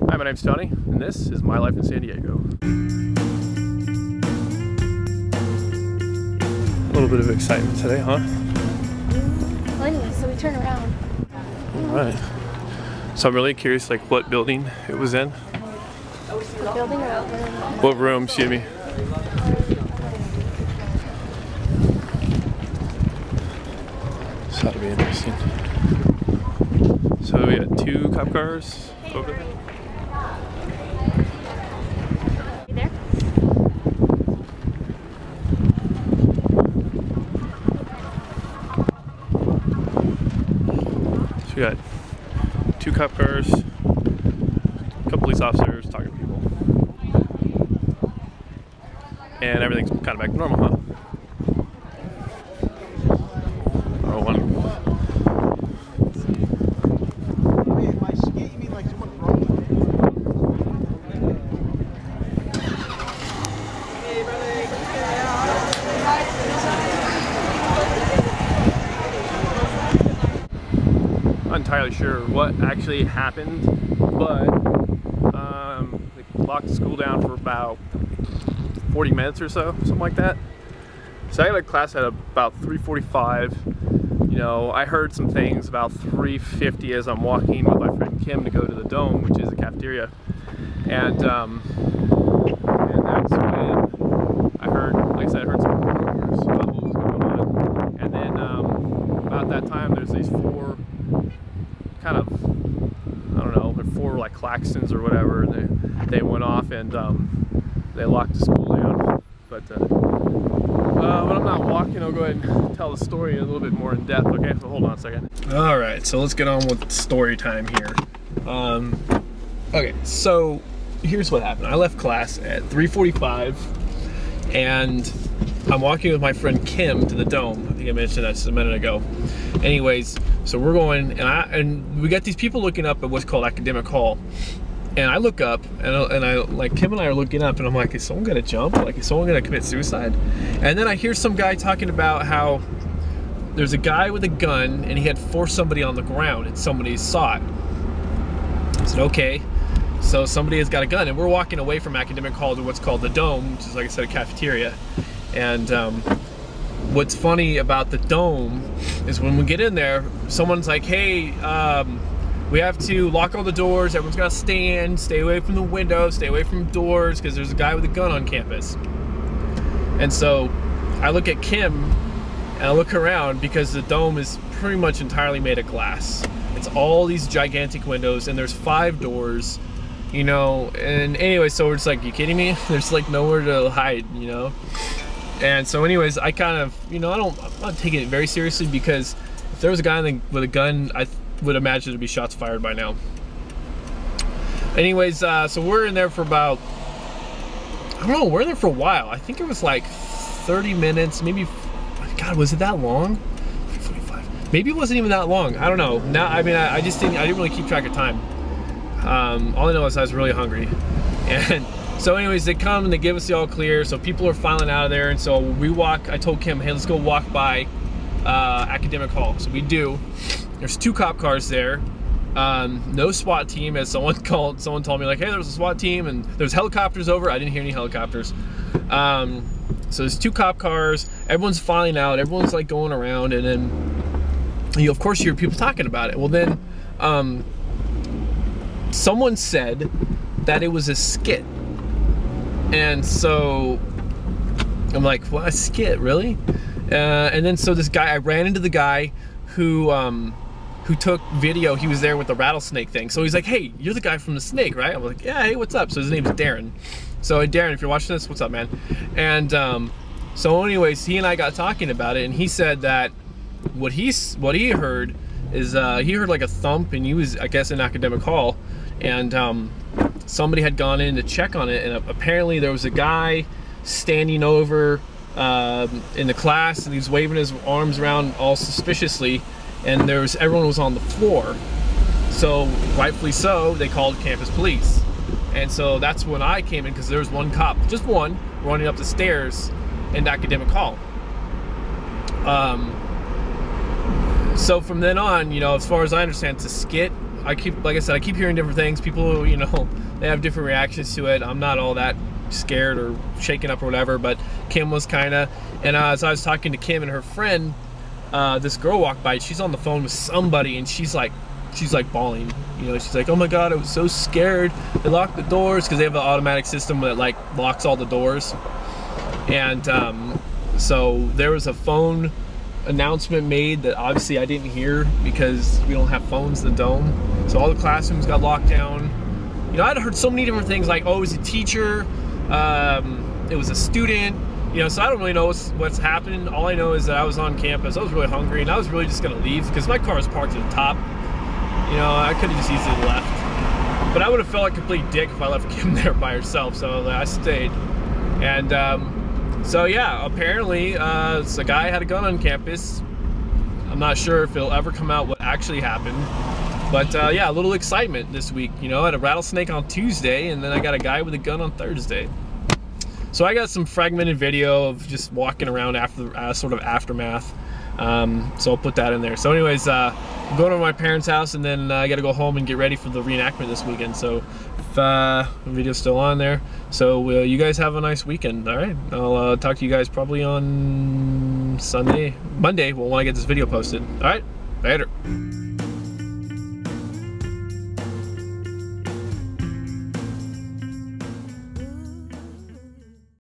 Hi, my name's Tony, and this is My Life in San Diego. A little bit of excitement today, huh? Well, anyway, so we turn around. Alright. So I'm really curious, like, what building it was in? The building or out there? What room, excuse me? This ought to be interesting. So we got 2 cop cars over there. You there? So we got 2 cop cars, a couple police officers talking to people. And everything's kind of back to normal, huh? Oh, one. By skit, you mean like someone broke it? Not entirely sure what actually happened, but they locked the school down for about 40 minutes or so, something like that. So I got a class at about 3:45. You know, I heard some things about 3:50 as I'm walking with my friend Kim to go to the Dome, which is the cafeteria, and that's when I heard, like I said, I heard some rumors about what was going on. And then about that time, there's these 4 kind of, I don't know, 4 like klaxons or whatever, and they went off and they locked the school down. But when I'm not walking, I'll go ahead and tell the story a little bit more in depth. Okay, so hold on a second. All right, so let's get on with story time here. Okay, so here's what happened. I left class at 3:45, and I'm walking with my friend Kim to the Dome. I think I mentioned that just a minute ago. Anyways, so we're going, and we got these people looking up at what's called Academic Hall. And I look up, and I like, Kim and I are looking up, and I'm like, is someone gonna jump? Like, is someone gonna commit suicide? And then I hear some guy talking about how there's a guy with a gun, and he had forced somebody on the ground, and somebody saw it. I said, okay, so somebody has got a gun, and we're walking away from Academic Hall to what's called the Dome, which is, like I said, a cafeteria. And what's funny about the Dome is when we get in there, someone's like, hey, we have to lock all the doors, everyone's got to stand, stay away from the windows, stay away from doors, because there's a guy with a gun on campus. And so I look at Kim, and I look around, because the Dome is pretty much entirely made of glass. It's all these gigantic windows, and there's 5 doors, you know, and anyway, so we're just like, you kidding me? There's like nowhere to hide, you know? And so anyways, I kind of, you know, I'm not taking it very seriously, because if there was a guy with a gun, I would imagine there'd be shots fired by now. Anyways, so we're in there for about, I don't know, we're in there for a while. I think it was like 30 minutes, maybe, God, was it that long? 45. Maybe it wasn't even that long. I don't know. Now, I mean, I didn't really keep track of time. All I know is I was really hungry. And so anyways, they come and they give us the all clear. So people are filing out of there. And so we walk, I told Kim, hey, let's go walk by Academic Hall. So we do. There's 2 cop cars there. No SWAT team, as someone told me, like, hey, there was a SWAT team, and there's helicopters over. I didn't hear any helicopters. So there's 2 cop cars. Everyone's filing out. Everyone's like going around, and then you, of course, you hear people talking about it. Well, then someone said that it was a skit, and so I'm like, what, a skit, really? And then so this guy, I ran into the guy who took video. He was there with the rattlesnake thing. So he's like, hey, you're the guy from the snake, right? I'm like, yeah, hey, what's up? So his name is Darren. So Darren, if you're watching this, what's up, man? And so anyways, he and I got talking about it, and he said that what he heard is he heard like a thump, and he was, I guess, in Academic Hall, and somebody had gone in to check on it, and apparently there was a guy standing over in the class, and he's waving his arms around all suspiciously, and everyone was on the floor. So rightfully so, they called campus police. And so that's when I came in, because there was 1 cop, just 1, running up the stairs in Academic Hall. So from then on, you know, as far as I understand, it's a skit. like I said, I keep hearing different things. People, you know, they have different reactions to it. I'm not all that scared or shaken up or whatever, but Kim was kind of. And as I was talking to Kim and her friend, this girl walked by. She's on the phone with somebody, and she's like bawling. You know, she's like, "Oh my God, I was so scared. They locked the doors," because they have an automatic system that like locks all the doors. And so there was a phone announcement made that obviously I didn't hear because we don't have phones in the dome. So all the classrooms got locked down. You know, I'd heard so many different things like, oh, it was a teacher, it was a student. You know, so I don't really know what's happening. All I know is that I was on campus. I was really hungry, and I was really just gonna leave because my car was parked at the top. You know, I could have just easily left, but I would have felt like a complete dick if I left Kim there by herself. So I stayed, and so yeah, apparently a guy had a gun on campus. I'm not sure if it'll ever come out what actually happened, but yeah, a little excitement this week. You know, I had a rattlesnake on Tuesday, and then I got a guy with a gun on Thursday. So I got some fragmented video of just walking around after sort of aftermath. So I'll put that in there. So anyways, I'm going to my parents' house, and then I got to go home and get ready for the reenactment this weekend. So if the video's still on there. So you guys have a nice weekend. All right, I'll talk to you guys probably on Monday, when I get this video posted. All right, later.